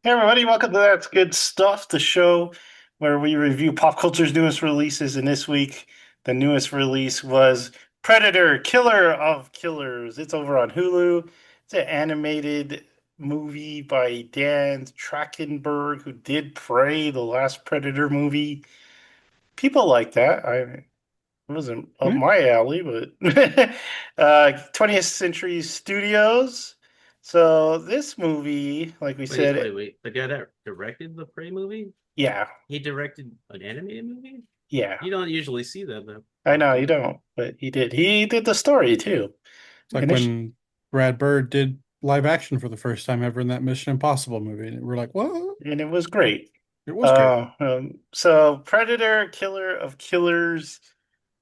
Hey everybody, welcome to That's Good Stuff, the show where we review pop culture's newest releases. And this week, the newest release was Predator, Killer of Killers. It's over on Hulu. It's an animated movie by Dan Trachtenberg, who did Prey, the last Predator movie. People like that. It wasn't up Yeah. my alley, but 20th Century Studios. So this movie, like we Wait, said, wait, wait. The guy that directed the Prey movie? yeah. He directed an animated movie? Yeah, You don't usually see that though. I know you don't, but he did. He did the story too. It's And like when Brad Bird did live action for the first time ever in that Mission Impossible movie. And we're like, what? it was great. It was great. So Predator, Killer of Killers,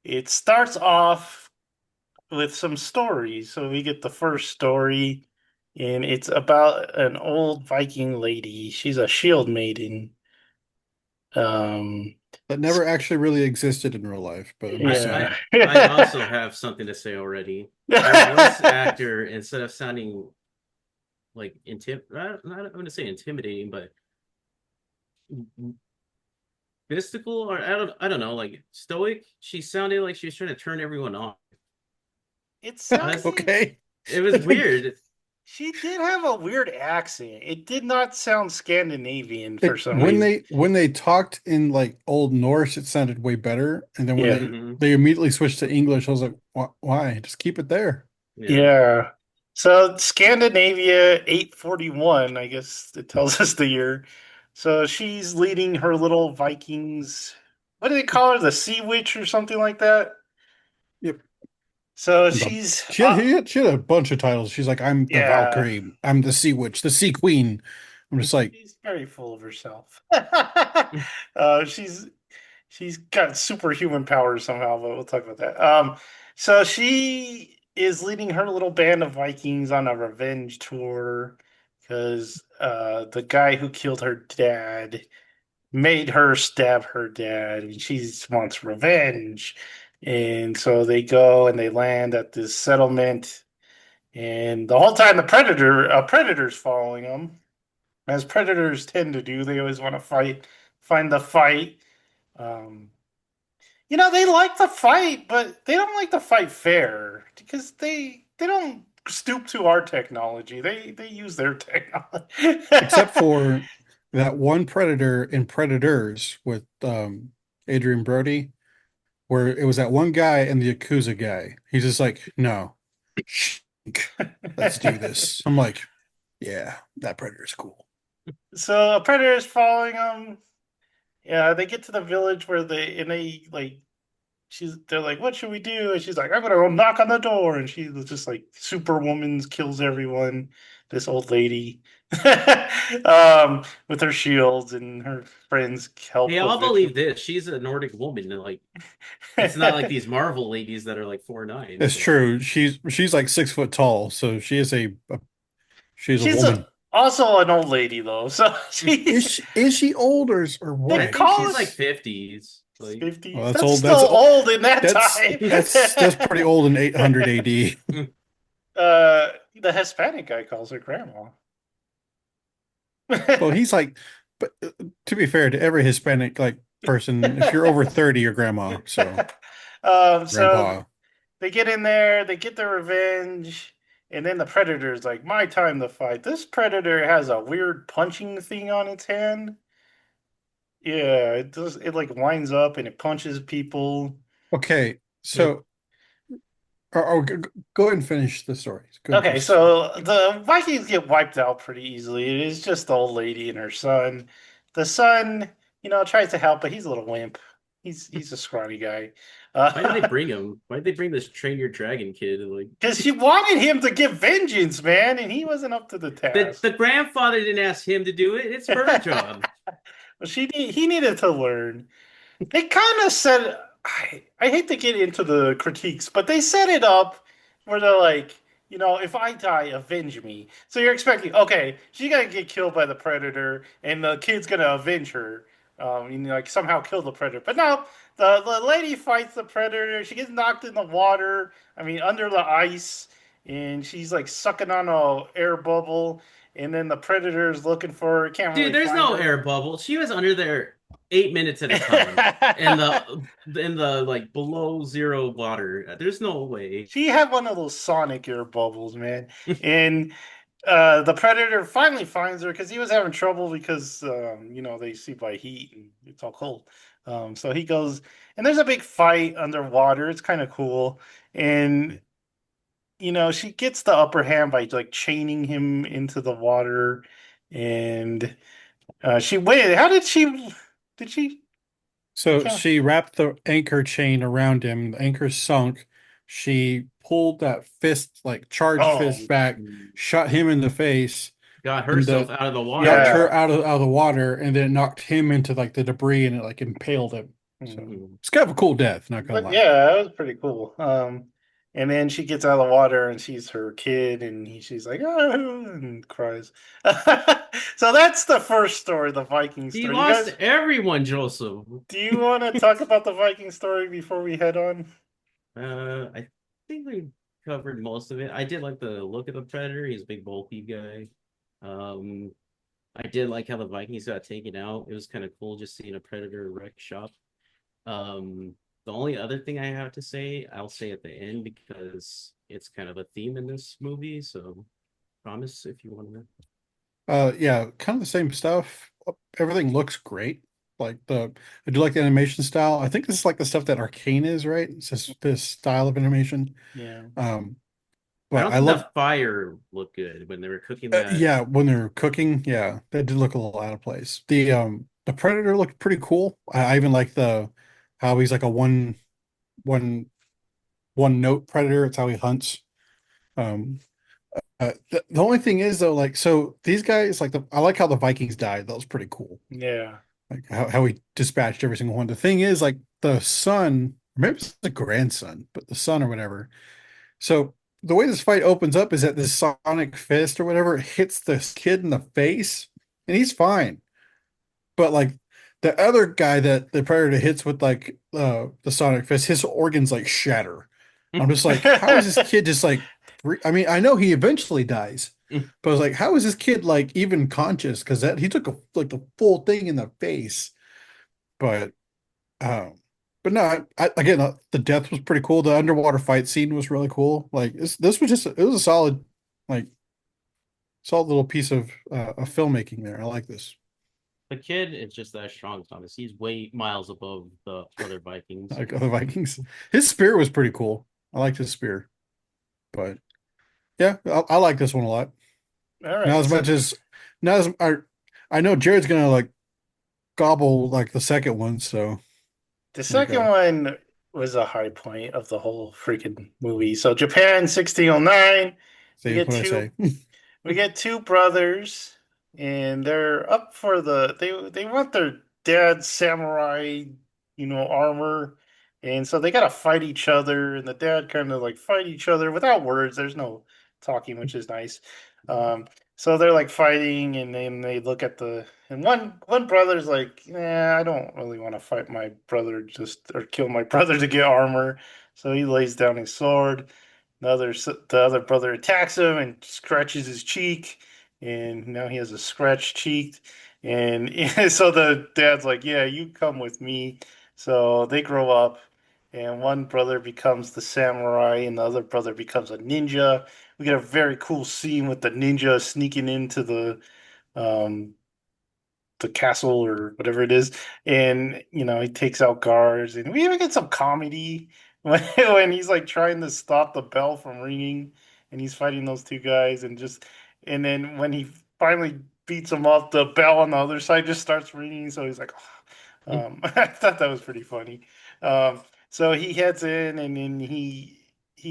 it starts off with some stories. So we get the first story, and it's about an old Viking lady. She's a shield maiden. Um, That never actually really existed in real life, but I'm just yeah. saying. I also have something to say already. Her voice actor, instead of sounding like not going to say intimidating, but mystical, or I don't know, like stoic, she sounded like she was trying to turn everyone on. It That's sounded okay. It was weird. She did have a weird accent. It did not sound Scandinavian for It, some when reason. they talked in like Old Norse, it sounded way better, and then when Yeah. they they immediately switched to English, I was like, Why? Just keep it there." Yeah. Yeah. So Scandinavia 841, I guess it tells us the year. So she's leading her little Vikings. What do they call her? The Sea Witch or something like that? Yep. So And the, she's she had a bunch of titles. She's like, "I'm the yeah. Valkyrie. I'm the Sea Witch, the Sea Queen." I'm just like, She's very full of herself. She's got superhuman powers somehow, but we'll talk about that. So she is leading her little band of Vikings on a revenge tour because the guy who killed her dad made her stab her dad, and she wants revenge. And so they go and they land at this settlement, and the whole time a predator's following them, as predators tend to do. They always want to find the fight. Um, they like to fight, but they don't like to fight fair because they don't stoop to our technology. They use their technology. except for that one Predator in Predators with Adrian Brody, where it was that one guy and the Yakuza guy. He's just like, "No, let's do this." I'm like, "Yeah, that Predator's cool." So a predator is following them. Yeah, they get to the village where they like they're like, what should we do? And she's like, I'm gonna go knock on the door. And she was just like Superwoman kills everyone. This old lady, with her shields, and her friends Hey, help I'll eventually. believe this. She's a Nordic woman. And like, it's not like these Marvel ladies that are like 4'9". It's Yeah. true. She's like 6 foot tall, so she's a She's woman. also an old lady though, so Is she old or they what? I call think her she's like 50s. Like, 50s. well, that's That's old. still That's old in that that's time. that's pretty old in 800 AD. The Hispanic guy calls her grandma. Well, he's like, but to be fair to every Hispanic like person, if you're over 30, you're grandma. So So grandpa. they get in there, they get their revenge, and then the predator's like, my time to fight. This predator has a weird punching thing on its hand. Yeah, it does. It like winds up and it punches people. Okay, Yeah. so go ahead and finish the story. Go ahead and Okay, finish the story. so the Vikings get wiped out pretty easily. It is just the old lady and her son. The son, tries to help, but he's a little wimp. He's a scrawny guy. Why did they bring him? Why did they bring this Train Your Dragon kid? Like, Because she wanted him to get vengeance, man, and he wasn't up to the the task. the grandfather didn't ask him to do it. It's her job. But he needed to learn. They kind of said, I hate to get into the critiques, but they set it up where they're like, if I die, avenge me. So you're expecting, okay, she's gonna get killed by the predator, and the kid's gonna avenge her, like somehow kill the predator. But no, the lady fights the predator. She gets knocked in the water. I mean, under the ice, and she's like sucking on a air bubble, and then the predator's looking for her, can't Dude, really there's find no her. air bubble. She was under there 8 minutes at a time, and the like below zero water. There's no way. She had one of those sonic air bubbles, man. And the predator finally finds her because he was having trouble because they see by heat and it's all cold. So he goes and there's a big fight underwater. It's kind of cool. And she gets the upper hand by like chaining him into the water. And she waited. How did she? I So can't. she wrapped the anchor chain around him. The anchor sunk. She pulled that fist, like charged Oh, fist back, shot him in the face, Got and herself the out of the knocked water. her yeah. out of the water, and then knocked him into like the debris, and it like impaled him. So Hmm. Mhm. it's kind of a cool death, not gonna But lie. yeah, that was pretty cool. And then she gets out of the water and sees her kid, and she's like, oh, and cries. So that's the first story, the Viking He story. You lost guys, everyone, Joseph. do you want to talk about the Viking story before we head on? I think we covered most of it. I did like the look of the Predator. He's a big bulky guy. Um, I did like how the Vikings got taken out. It was kind of cool just seeing a Predator wreck shop. Um, the only other thing I have to say, I'll say at the end because it's kind of a theme in this movie. So promise if you want to. Yeah, kind of the same stuff. Everything looks great. I do like the animation style. I think this is like the stuff that Arcane is, right? It's just this style of animation. Yeah. Um, I but don't I think love the fire looked good when they were cooking that. yeah, when they're cooking, yeah, that did look a little out of place. The Predator looked pretty cool. I even like the how he's like a one one note predator. It's how he hunts. Um, the only thing is though, like so these guys I like how the Vikings died. That was pretty cool. Yeah. Like how he dispatched every single one. The thing is, like the son, maybe it's the grandson, but the son or whatever. So the way this fight opens up is that this sonic fist or whatever hits this kid in the face, and he's fine. But like the other guy that the predator hits with like the sonic fist, his organs like shatter. I'm just like, how is this kid just like? I mean, I know he eventually dies, but I was like, how is this kid like even conscious? Because that he took like the full thing in the face. But um, but no, again, the death was pretty cool. The underwater fight scene was really cool. Like this was just it was a like solid little piece of filmmaking there. I like this. The kid is just that strong, Thomas. He's way miles above the other I Vikings. like the Vikings. His spear was pretty cool. I liked his spear. But yeah, I like this one a lot. All Not right. as So much as not as I know Jared's gonna like gobble like the second one. So the there you second go. one was a high point of the whole freaking movie. So Japan 1609, we See get what I two say. we get two brothers, and they're up for they want their dad's samurai, armor, and so they gotta fight each other, and the dad kind of like fight each other without words. There's no talking, which is nice. Um, so they're like fighting, and then they look at and one brother's like, "Yeah, I don't really want to fight my brother, just or kill my brother to get armor." So he lays down his sword. The other brother attacks him and scratches his cheek, and now he has a scratched cheek. And so the dad's like, "Yeah, you come with me." So they grow up, and one brother becomes the samurai, and the other brother becomes a ninja. We get a very cool scene with the ninja sneaking into um, the castle or whatever it is, and he takes out guards, and we even get some comedy when he's like trying to stop the bell from ringing, and he's fighting those two guys, and then when he finally beats them up, the bell on the other side just starts ringing, so he's like, I thought that was pretty funny. So he heads in, and then he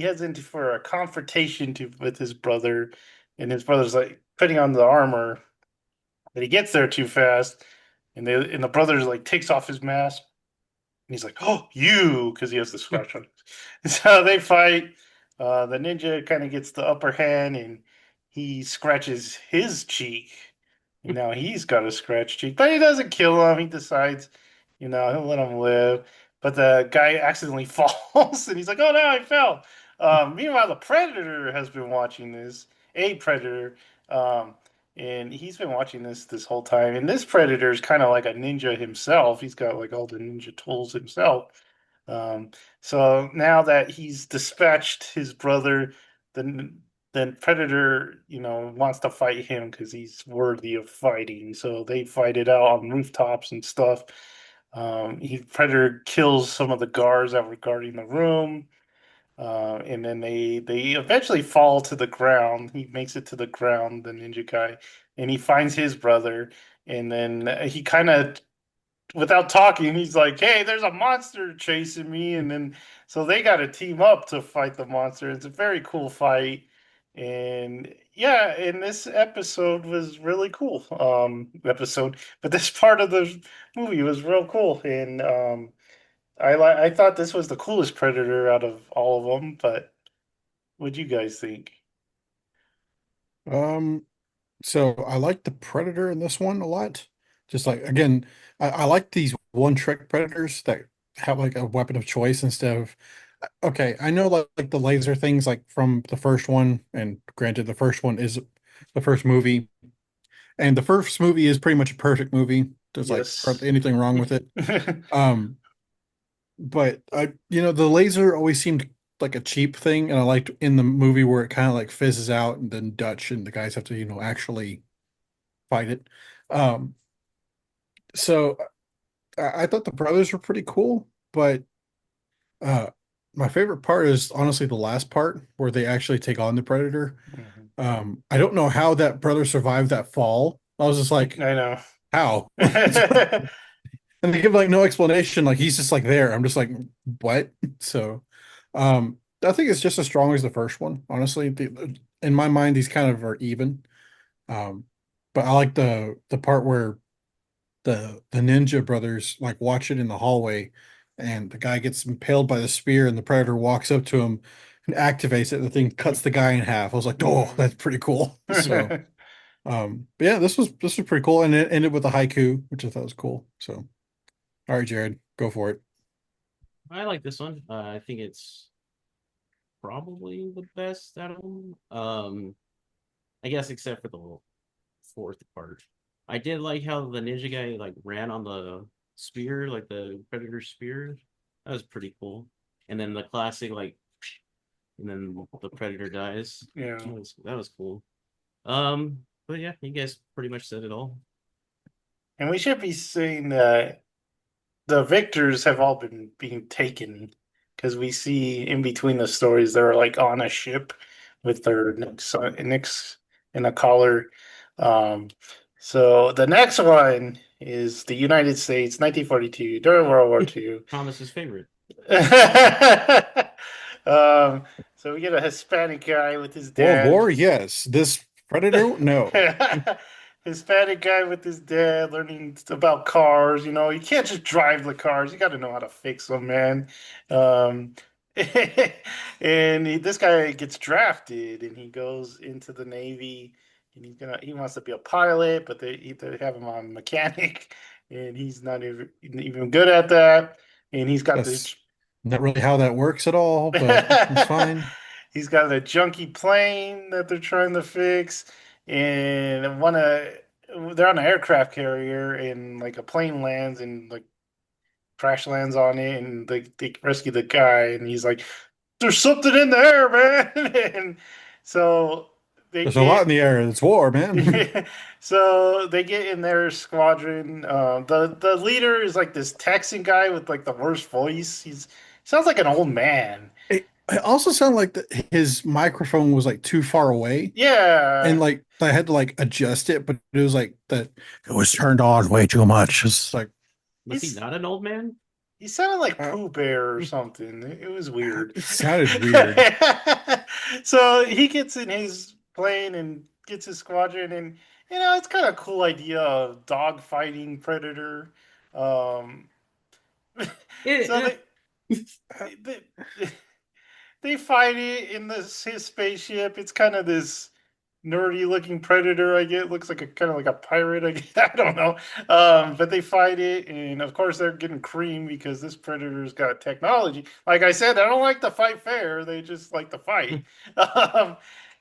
heads into for a confrontation with his brother, and his brother's like putting on the armor, but he gets there too fast, and the brother like takes off his mask, and he's like, "Oh, you," because he has the scratch on it. So they fight. The ninja kind of gets the upper hand, and he scratches his cheek, and now he's got a scratch cheek, but he doesn't kill him. He decides, he'll let him live. But the guy accidentally falls, and he's like, "Oh no, I fell." Meanwhile, the Predator has been watching this. A Predator, um, and he's been watching this whole time. And this Predator is kind of like a ninja himself. He's got like all the ninja tools himself. Um, so now that he's dispatched his brother, then Predator, wants to fight him because he's worthy of fighting. So they fight it out on rooftops and stuff. Predator kills some of the guards that were guarding the room. And then they eventually fall to the ground. He makes it to the ground, the ninja guy, and he finds his brother. And then he kind of, without talking, he's like, "Hey, there's a monster chasing me." And then so they got to team up to fight the monster. It's a very cool fight. And yeah, and this episode was really cool. But this part of the movie was real cool. And I thought this was the coolest Predator out of all of them, but what'd you guys think? Um, so I like the Predator in this one a lot. Just like again, I like these one trick predators that have like a weapon of choice instead of okay, I know like the laser things like from the first one, and granted the first one is the first movie, and the first movie is pretty much a perfect movie. There's like Yes. hardly anything wrong with it. Um, but the laser always seemed like a cheap thing, and I liked in the movie where it kind of like fizzes out and then Dutch and the guys have to, actually fight it. Um, so I thought the brothers were pretty cool, but uh my favorite part is honestly the last part where they actually take on the Predator. Mhm. I don't know how that brother survived that fall. I was just like, I know. how? And they give like no explanation. Like he's just like there. I'm just like, what? So, I think it's just as strong as the first one. Honestly, in my mind, these kind of are even. Um, but I like the part where the Ninja brothers like watch it in the hallway, and the guy gets impaled by the spear, and the Predator walks up to him and activates it. And the thing cuts the guy in half. I was like, oh, Mhm. that's pretty cool. So, but yeah, this was pretty cool, and it ended with a haiku, which I thought was cool. So. All right, Jared, go for it. I like this one. I think it's probably the best out of them. I guess except for the fourth part. I did like how the ninja guy like ran on the spear, like the predator spear. That was pretty cool. And then the classic like, and then the predator dies. Yeah. That was cool. But yeah, you guys pretty much said it all. And we should be saying that the victors have all been being taken because we see in between the stories they're like on a ship with their nicks in a collar. Um, so the next one is the United States, 1942, during World War II. Thomas's favorite. um, so we get a Hispanic guy with his World dad. War, yes. This Predator, no. Hispanic guy with his dad learning about cars. You can't just drive the cars. You got to know how to fix them, man. Um, and this guy gets drafted, and he goes into the Navy, and he wants to be a pilot, but they have him on mechanic, and he's not even good at that. And he's got this That's not really how that works at all, but it's fine. He's got a junky plane that they're trying to fix, and they're on an aircraft carrier, and like a plane lands and like crash lands on it, and they rescue the guy, and he's like, "There's something in the air, man!" And so they There's a lot in get. the air. It's war, man. So they get in their squadron. The leader is like this Texan guy with like the worst voice. He sounds like an old man. It also sounded like his microphone was like too far away, and Yeah, like I had to like adjust it, but it was like that it was turned on way too much. It's like Was he he's not an old man? he sounded like uh, Pooh Bear or something. It was weird. it sounded weird. So he gets in his plane and gets his squadron, and it's kind of a cool idea of dog fighting Predator. Um, so Eh, they they fight it in his spaceship. It's kind of this. nerdy looking predator. I get looks like a kind of like a pirate. I guess. I don't know. But they fight it, and of course they're getting creamed because this predator's got technology. Like I said, they don't like to fight fair. They just like to fight. Um,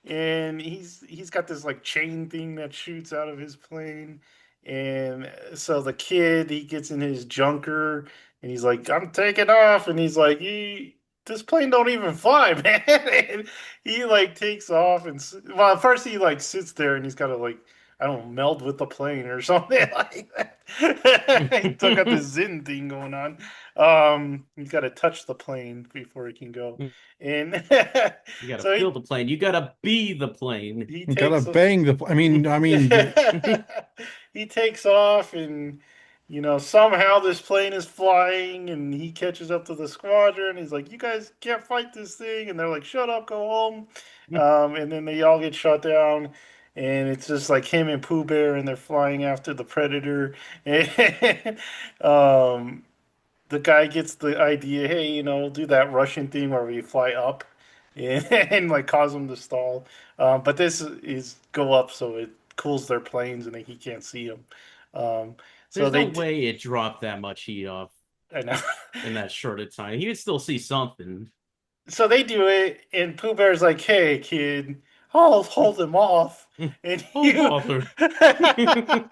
and he's got this like chain thing that shoots out of his plane. And so the kid, he gets in his junker and he's like, I'm taking off. And he's like, this plane don't even fly, man. And he like takes off well, at first he like sits there and he's got to like, I don't know, meld with the plane or something like that. He took out this Zen thing going on. He's got to touch the plane before he can go. And You gotta so feel the plane. You gotta be the plane. he You gotta takes bang the. he takes off and somehow this plane is flying and he catches up to the squadron. He's like, you guys can't fight this thing. And they're like, shut up, go home. And then they all get shot down. And it's just like him and Pooh Bear and they're flying after the Predator. And the guy gets the idea, hey, we'll do that Russian thing where we fly up and like cause them to stall. But this is go up so it cools their planes and he can't see them. So There's no they, way it dropped that much heat off I know. in that short of time. He would still see something. So they do it, and Pooh Bear's like, "Hey, kid, I'll hold him off." And Oh, you, bother. and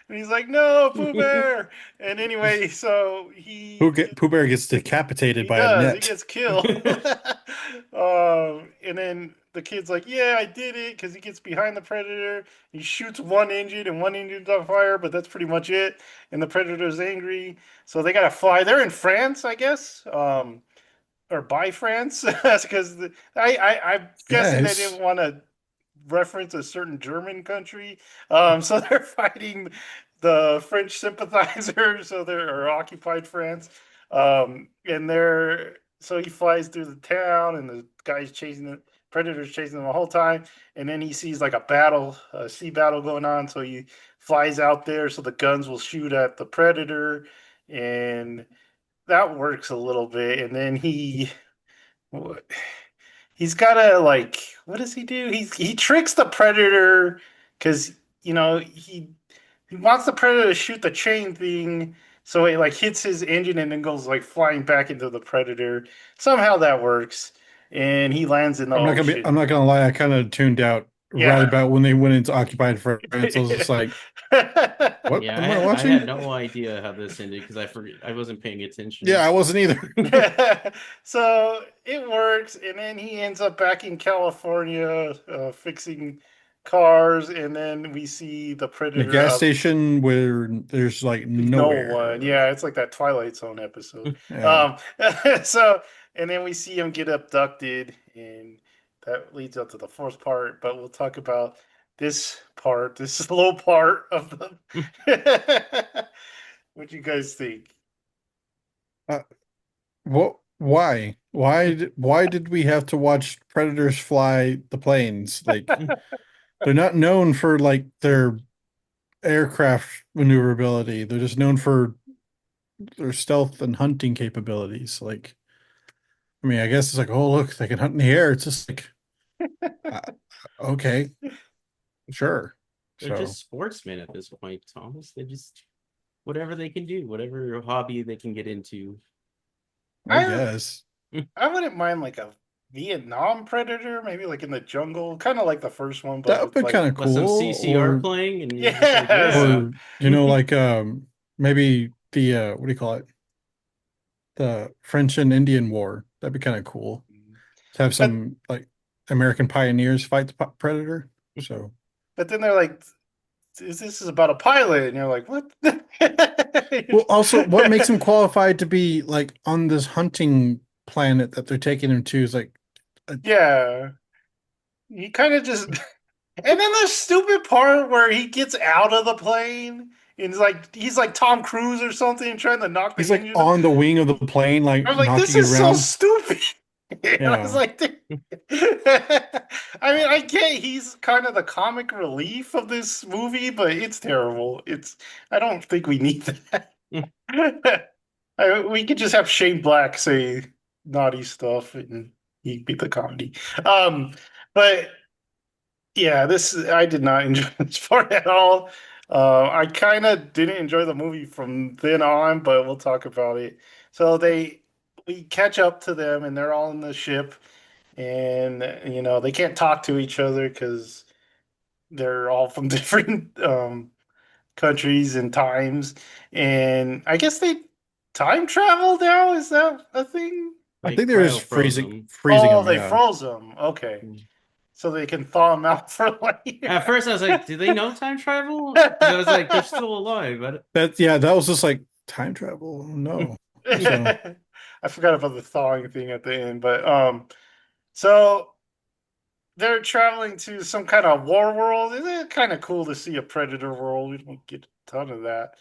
he's like, "No, Pooh Bear." And anyway, so Pooh Bear gets decapitated he by a does. He net. gets killed. And then the kid's like, "Yeah, I did it," because he gets behind the predator. He shoots one engine, and one engine's on fire, but that's pretty much it. And the predator's angry, so they gotta fly. They're in France, I guess. Or by France, because I'm guessing they Yes. didn't want to reference a certain German country. So they're fighting the French sympathizers, so they're occupied France. And so he flies through the town, and the guy's chasing the predators chasing him the whole time. And then he sees like a sea battle going on, so he flies out there so the guns will shoot at the predator, and that works a little bit. And then he's gotta like what does he do? He tricks the predator because he wants the predator to shoot the chain thing, so it like hits his engine and then goes like flying back into the predator. Somehow that works, and he lands in the I'm ocean. not gonna lie, I kind of tuned out right Yeah. about when they went into occupied France. I was just like, what Yeah, am I I had watching? no idea how this ended because I forget I wasn't paying Yeah, attention. I wasn't either. So it works, and then he ends up back in California fixing cars, and then we see the The predator gas up. station where there's like No one. nowhere. Yeah, it's like that Twilight Zone episode. Yeah. So, and then we see him get abducted, and that leads up to the fourth part. But we'll talk about this part, this slow part of the. What you guys think? Uh, what? Why? Why did we have to watch predators fly the planes? Like they're not known for like their aircraft maneuverability. They're just known for their stealth and hunting capabilities. Like, I mean, I guess it's like, oh look, they can hunt in the air. It's just like, uh, okay, sure. They're So just sportsmen at this point, Thomas. They just whatever they can do, whatever hobby they can get into. I I guess I wouldn't mind like a Vietnam Predator, maybe like in the jungle, kind of like the first one, but that would with be kind like of Let some cool. CCR playing, and you're just like, yeah. yeah. Or like maybe the what do you call it? The French and Indian War. That'd be kind of cool to have But some like American pioneers fight the predator. So but then they're like, this is about a pilot, and you're like, what? well, also, what makes him qualified to be like on this hunting planet that they're taking him to is like, Yeah, he kind of just, and then the stupid part where he gets out of the plane and he's like Tom Cruise or something, trying to knock he's the like engine. on the wing of the plane, like I'm like, this knocking it is so around. stupid. And I was Yeah, like, I mean, I get he's kind of the comic relief of this movie, but it's terrible. I don't think we need that. We could just have Shane Black say naughty stuff and he'd be the comedy. Um, but Yeah, I did not enjoy this part at all. I kind of didn't enjoy the movie from then on, but we'll talk about it. So we catch up to them, and they're all in the ship, and they can't talk to each other because they're all from different countries and times. And I guess they time travel now. Is that a thing? I Like think they're just cryo froze freezing Oh, them. they Yeah, froze them. Okay, so they can thaw them out for later. At first, I was like, "Do they know time travel?" Because I was like, "They're still alive." But that was just like time travel. No, so I forgot about the thawing thing at the end, but so they're traveling to some kind of war world. Isn't it kind of cool to see a predator world? We don't get a ton of that.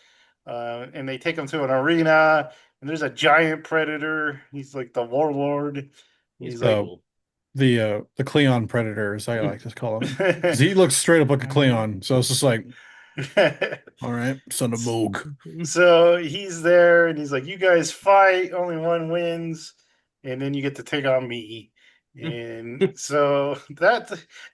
And they take them to an arena, and there's a giant predator. He's like the warlord. he's He's pretty like, the cool. the Cleon Predator, as I like to call him, because he looks straight up like a Cleon. So it's just like, all right, son of Moog. So he's there and he's like, "You guys fight, only one wins, and then you get to take on me." And so that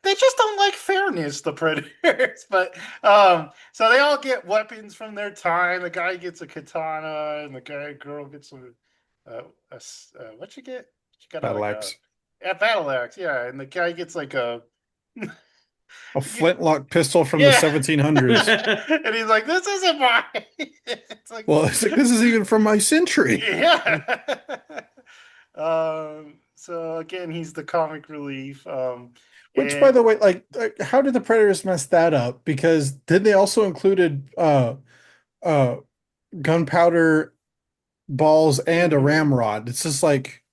they just don't like fairness, the Predators. But so they all get weapons from their time. The guy gets a katana, and the girl gets what you get? She got Battle like axe, a battle axe, yeah. And the guy gets like a a flintlock pistol from the yeah. 1700s. And he's like, "This isn't mine." It's like, Well, it's like this is even from my century. yeah. So again, he's the comic relief. Which, by And the way, how did the Predators mess that up? Because then they also included uh gunpowder balls and a mhm. ramrod. It's just like,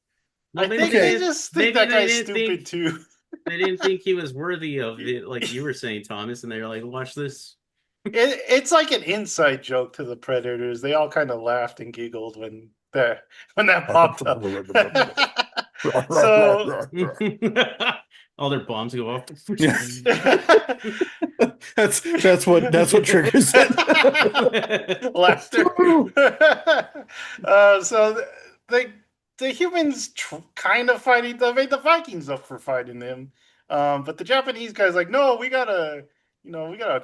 Well, I maybe think they they okay, didn't. just think Maybe that they guy's didn't stupid think too. they didn't think he was worthy of it, like you were saying, Thomas. And they were like, "Watch this." It's like an inside joke to the Predators. They all kind of laughed and giggled when that popped up. So All their bombs go off. yeah, that's what triggers laughter. it. So they the humans kind of fighting. They made the Vikings up for fighting them, but the Japanese guys like, no, we gotta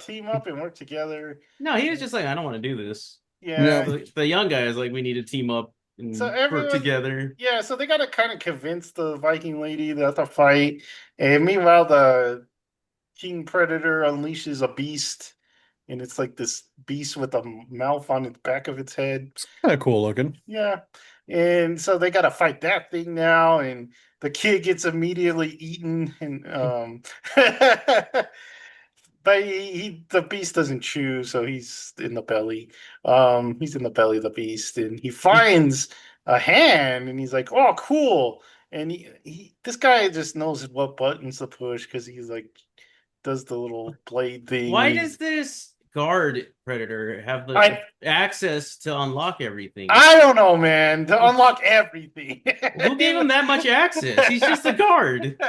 team up and work together. No, he was just like, "I don't want to do this." Yeah, Yeah. The young guy is like, "We need to team up So and work everyone, together." yeah. So they gotta kind of convince the Viking lady that to fight, and meanwhile the King Predator unleashes a beast, and it's like this beast with a mouth on the back of its head. it's kind of cool looking. Yeah. And so they got to fight that thing now, and the kid gets immediately eaten, and but the beast doesn't chew, so he's in the belly. He's in the belly of the beast, and he finds a hand, and he's like, "Oh, cool!" And this guy just knows what buttons to push because he's like does the little blade thing, and Why does this guard predator have the I access to unlock everything? I don't know, man. To unlock everything. Who gave him that much access? He's just a guard.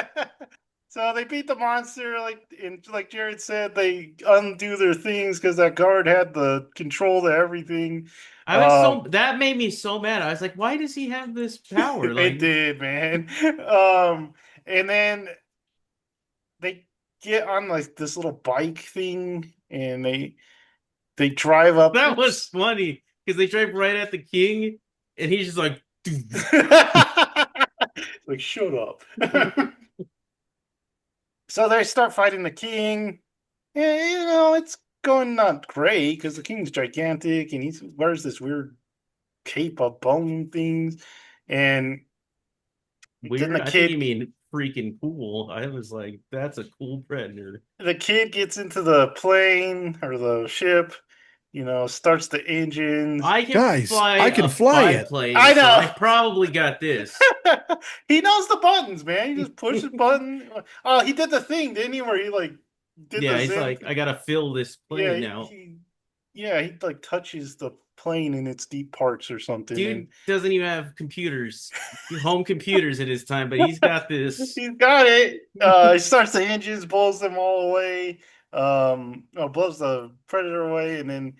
So they beat the monster, like Jared said, they undo their things because that guard had the control to everything. That made me so mad. I was like, why does he have this power? It Like, did, man. And then they get on like this little bike thing, and they drive up. that was Oops. funny because they drive right at the king, and he's just like, Like, shut up. So they start fighting the king. Yeah, it's going not great because the king's gigantic and he wears this weird cape of bone things. And then weird. I think you mean freaking cool. I was like, that's a cool predator. the kid gets into the plane or the ship, starts the engines. I can Guys, fly I can a fly it. biplane, I so I know. probably got this. He knows the buttons, man. He just pushes button. Oh, he did the thing, didn't he? Where he like did Yeah, the he's zen. like, I gotta fill this Yeah, plane now. he like touches the plane in its deep parts or something, Dude and doesn't even have home computers at his time, but he's got this. he's got it. He starts the engines, blows them all away. Blows the predator away, and then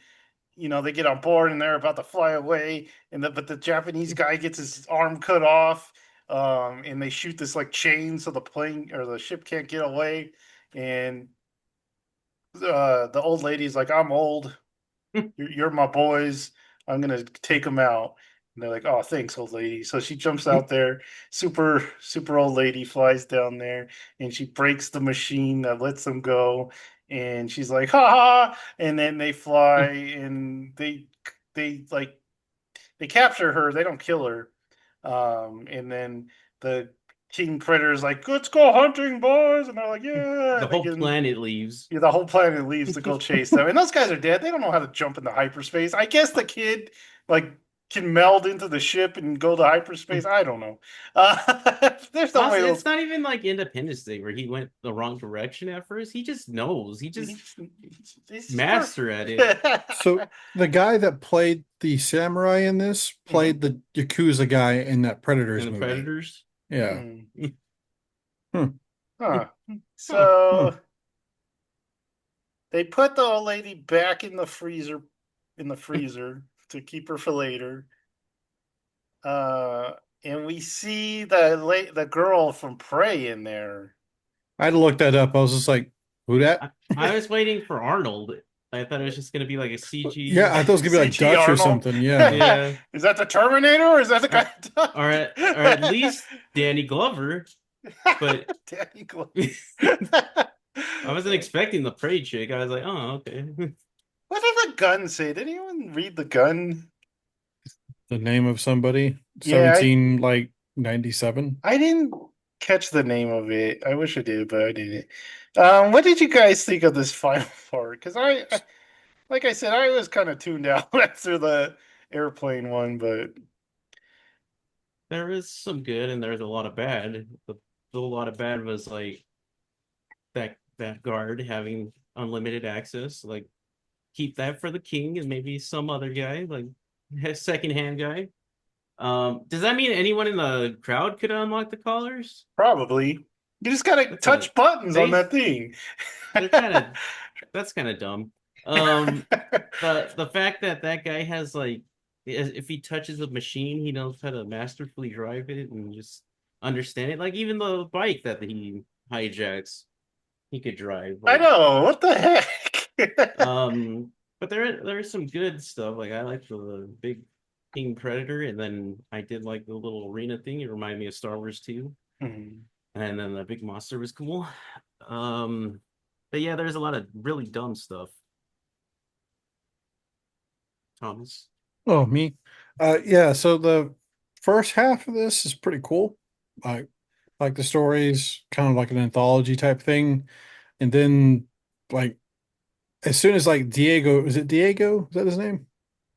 they get on board and they're about to fly away, but the Japanese guy gets his arm cut off, and they shoot this like chain so the plane or the ship can't get away, and the old lady's like, "I'm old. You're my boys. I'm gonna take them out." And they're like, "Oh, thanks, old lady." So she jumps out there. Super old lady flies down there, and she breaks the machine that lets them go. And she's like, "Ha ha!" And then they fly, and they like they capture her. They don't kill her. And then the king predator is like, "Let's go hunting, boys!" And they're like, "Yeah!" The And they whole get planet leaves. yeah, the whole planet leaves to go chase them. And those guys are dead. They don't know how to jump into hyperspace. I guess the kid like can meld into the ship and go to hyperspace. I don't know. There's no way Honestly, those. it's not even like Independence Day where he went the wrong direction at first. He just knows. He just He's master at it. So the guy that played the samurai in this played the Yakuza guy in that Predators And the movie. Predators. Yeah. Huh. Huh. So they put the old lady back in the freezer to keep her for later. And we see the girl from Prey in there. I had to look that up. I was just like, who that? I was waiting for Arnold. I thought it was just gonna be like a CG. Yeah, I thought it was gonna be like CG Dutch or Arnold. something. Yeah. Yeah. Is that the Terminator or is that the guy? Or at least Danny Glover. But Danny Glover. I wasn't expecting the Prey chick. I was like, oh, okay. What did the gun say? Did anyone read the gun? The name of somebody. Yeah, 17 like 97. I didn't catch the name of it. I wish I did, but I didn't. What did you guys think of this final part? Because like I said, I was kind of tuned out after the airplane one, but There is some good and there's a lot of bad. The lot of bad was like that guard having unlimited access. Like keep that for the king and maybe some other guy, like second hand guy. Does that mean anyone in the crowd could unlock the collars? probably you just gotta That's touch buttons on they that thing. they're kind of that's kind of dumb. The fact that that guy has like if he touches a machine, he knows how to masterfully drive it and just understand it. Like even the bike that he hijacks, he could drive. I Like, know what the heck. but there is some good stuff. Like I like the big King Predator, and then I did like the little arena thing. It reminded me of Star Wars 2. Mhm. And then the big monster was cool. But yeah, there's a lot of really dumb stuff. Thomas. Oh, me. Yeah, so the first half of this is pretty cool. Like the stories, kind of like an anthology type thing. And then like as soon as like Diego, is it Diego? Is that his name?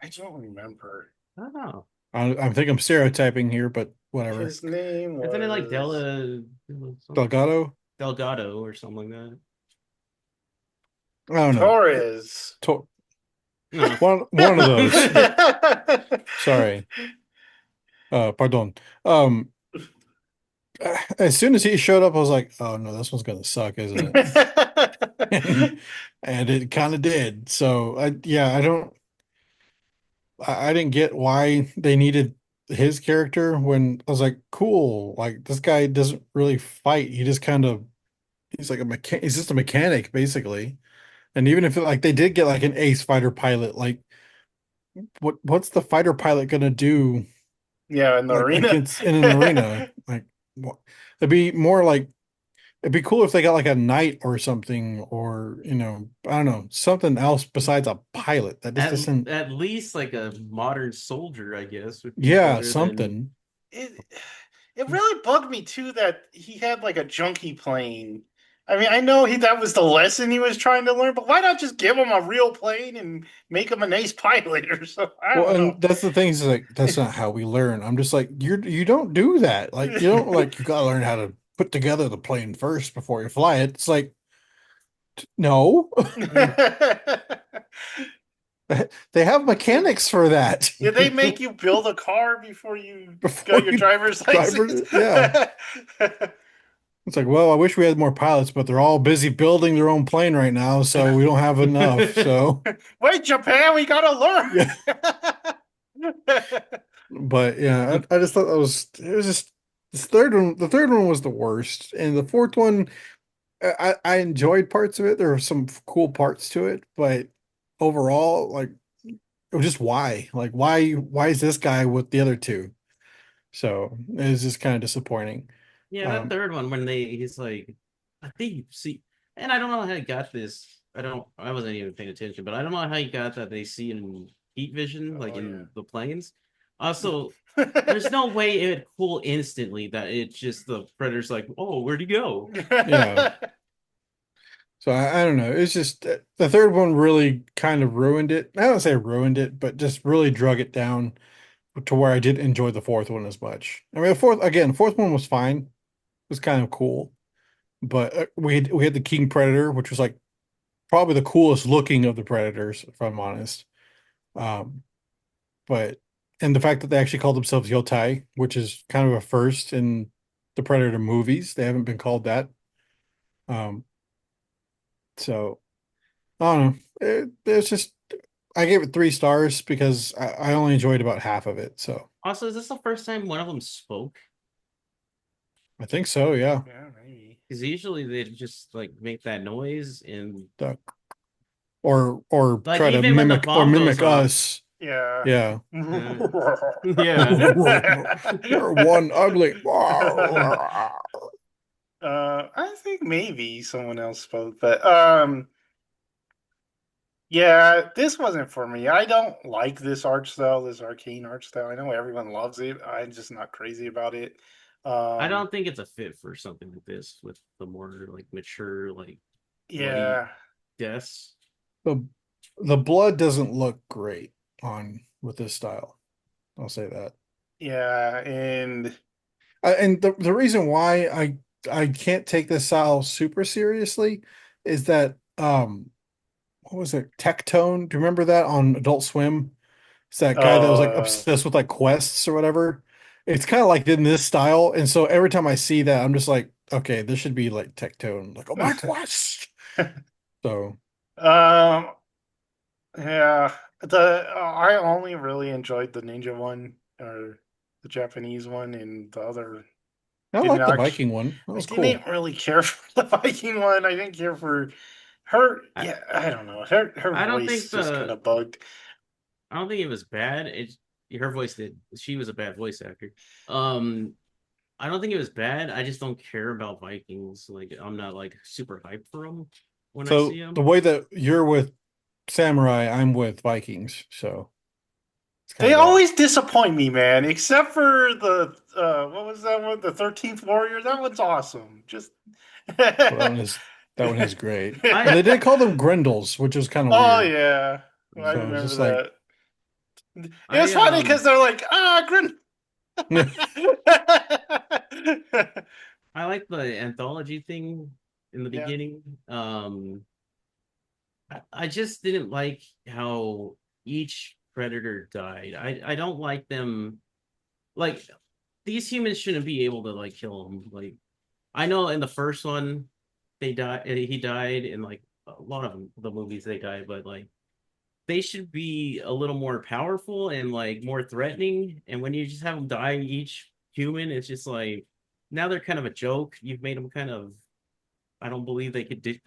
I don't remember. I don't know. I think I'm stereotyping here, but whatever. His name Isn't it like was Delgado? Delgado or something like that? I don't know. Torres. No. One of those. Sorry. Pardon. As soon as he showed up, I was like, "Oh no, this one's gonna suck, isn't it?" And it kind of did. So I didn't get why they needed his character when I was like, "Cool, like this guy doesn't really fight. He just kind of he's like a mechanic. He's just a mechanic basically." And even if like they did get like an ace fighter pilot, like what's the fighter pilot gonna do Yeah, in the like arena. in an arena? Like what? It'd be more like it'd be cool if they got like a knight or something, or I don't know, something else besides a pilot. That just doesn't. At least like a modern soldier, I guess, would be Yeah, better something. It really bugged me too that he had like a junkie plane. I mean, I know that was the lesson he was trying to learn, but why not just give him a real plane and make him an ace pilot or something? I Well, don't know. and that's the thing is like that's not how we learn. I'm just like you don't do that. Like you don't like you gotta learn how to put together the plane first before you fly it. It's like no. They have mechanics for that. Did they make you build a car before you Before got your you driver's license? yeah. It's like, well, I wish we had more pilots, but they're all busy building their own plane right now, so we don't have enough. So, Wait, Japan, we gotta learn. but yeah, I just thought it was just this third one. The third one was the worst, and the fourth one I enjoyed parts of it. There were some cool parts to it, but overall, like it was just why? Like why is this guy with the other two? So it was just kind of disappointing. Yeah, that Um, third one when he's like, I think see, and I don't know how he got this. I wasn't even paying attention, but I don't know how he got that they see in heat vision, like Oh in the planes. Also, there's yeah. no way it would cool instantly that it's just the predator's like, oh, where'd he go? yeah. So I don't know. It's just the third one really kind of ruined it. I don't say ruined it, but just really drug it down to where I didn't enjoy the fourth one as much. I mean, the fourth one was fine. It was kind of cool, but we had the King Predator, which was like probably the coolest looking of the Predators, if I'm honest. Um, but and the fact that they actually called themselves Yotai, which is kind of a first in the Predator movies. They haven't been called that. Um, so I don't know. It's just I gave it 3 stars because I only enjoyed about half of it. So Also, is this the first time one of them spoke? I think so. Yeah. Yeah, maybe. Because usually they just like make that noise and The- or like try to even when the bomb goes mimic off. us. Yeah. Yeah. Uh, yeah. You're one ugly. I think maybe someone else spoke, but yeah, this wasn't for me. I don't like this art style, this arcane art style. I know everyone loves it. I'm just not crazy about it. I Um, don't think it's a fit for something like this with the more like mature, like bloody yeah, deaths. The the blood doesn't look great on with this style. I'll say that. yeah, and And the reason why I can't take this style super seriously is that what was it? Tectone. Do you remember that on Adult Swim? It's that guy that was like uh, obsessed with like quests or whatever. It's kind of like in this style, and so every time I see that, I'm just like, okay, this should be like Tectone. Like, oh my quest. So um, yeah. I only really enjoyed the ninja one or the Japanese one, and the other I didn't like the actually. Viking one. That I was didn't cool. really care for the Viking one. I didn't care for her. I, Yeah, I don't know. Her I don't think voice just kind the of bugged. I don't think it was bad. Her voice did. She was a bad voice actor. Um, I don't think it was bad. I just don't care about Vikings. Like I'm not like super hyped for them when I So see the them. way that you're with Samurai, I'm with Vikings. So it's kind They of that. always disappoint me, man. Except for the what was that one? The 13th Warrior. That one's awesome. Just Well, that one is great. And I they did call them Grendels, which is kind of Oh weird. yeah, I So it's remember just like, that. It was I funny because they're like, Grin. I like the anthology thing in the Yeah. beginning. I just didn't like how each predator died. I don't like them like these humans shouldn't be able to like kill them. Like I know in the first one he died in like a lot of the movies they died, but like they should be a little more powerful and like more threatening. And when you just have them die each human, it's just like now they're kind of a joke. You've made them kind of I don't believe they could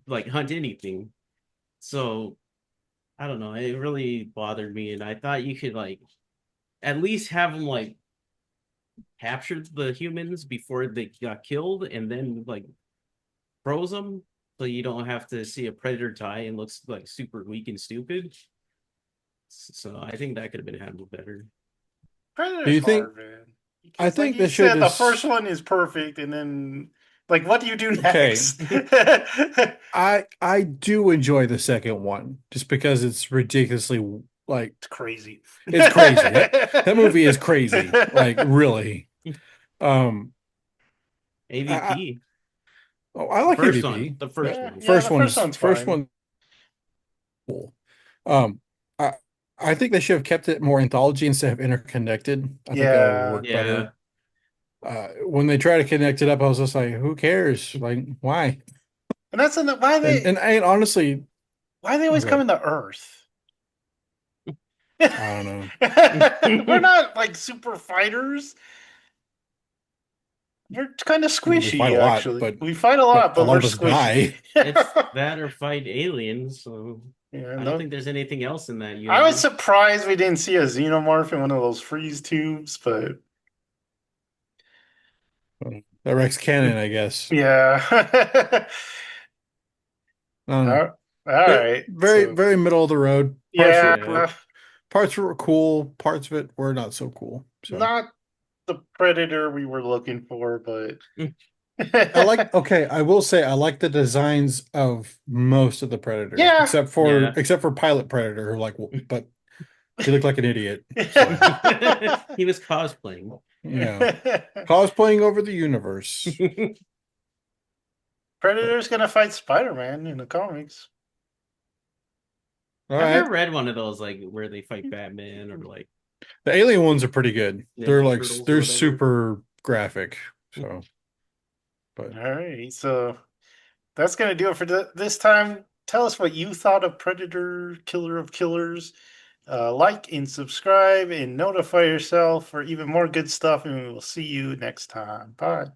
like hunt anything. So I don't know. It really bothered me, and I thought you could like at least have them like capture the humans before they got killed, and then like froze them, so you don't have to see a predator die and looks like super weak and stupid. So I think that could have been handled better. do Predator's you think? hard, man. I Because, like think you they should said, the first just. one is perfect, and then, like, what do you do Okay, next? It's I do enjoy the second one just because it's ridiculously like crazy. it's crazy. That movie is crazy. Like really. Um, I AVP, I the like first one, AVP. the first Yeah, one. yeah, the first one's First fine. one cool. Um, I I think they should have kept it more anthology instead of interconnected. I think that would Yeah, work Yeah, better. When they try to connect it up, I was just like, who cares? Like, why? and that's in the, why they And honestly, why they oh always come god, into Earth. I don't know. We're not like super fighters. We're kind of mean, we squishy, fight a lot, actually. but- We fight a lot, but a but lot we're of us squishy. die. It's that or fight aliens. So Yeah, I no- don't think there's anything else in that I was universe. surprised we didn't see a xenomorph in one of those freeze tubes, but That Rex Cannon, I guess. yeah. Um, All right. very So, very middle of the road. yeah, Parts were cool. Parts of it were not so cool. So not the predator we were looking for, but I like. Okay, I will say I like the designs of most of the Predators, Yeah. except for Yeah. Pilot Predator, who like, but he looked like an idiot. So, He was cosplaying. yeah, cosplaying over the universe. Predator's gonna fight Spider-Man in the comics. All I've right, never read one of those like where they fight Batman or like the alien ones are pretty good. They're Ninja like Turtles or they're whatever. super graphic. So, but All right, so that's gonna do it for this time. Tell us what you thought of Predator, Killer of Killers. Like and subscribe and notify yourself for even more good stuff, and we will see you next time. Bye.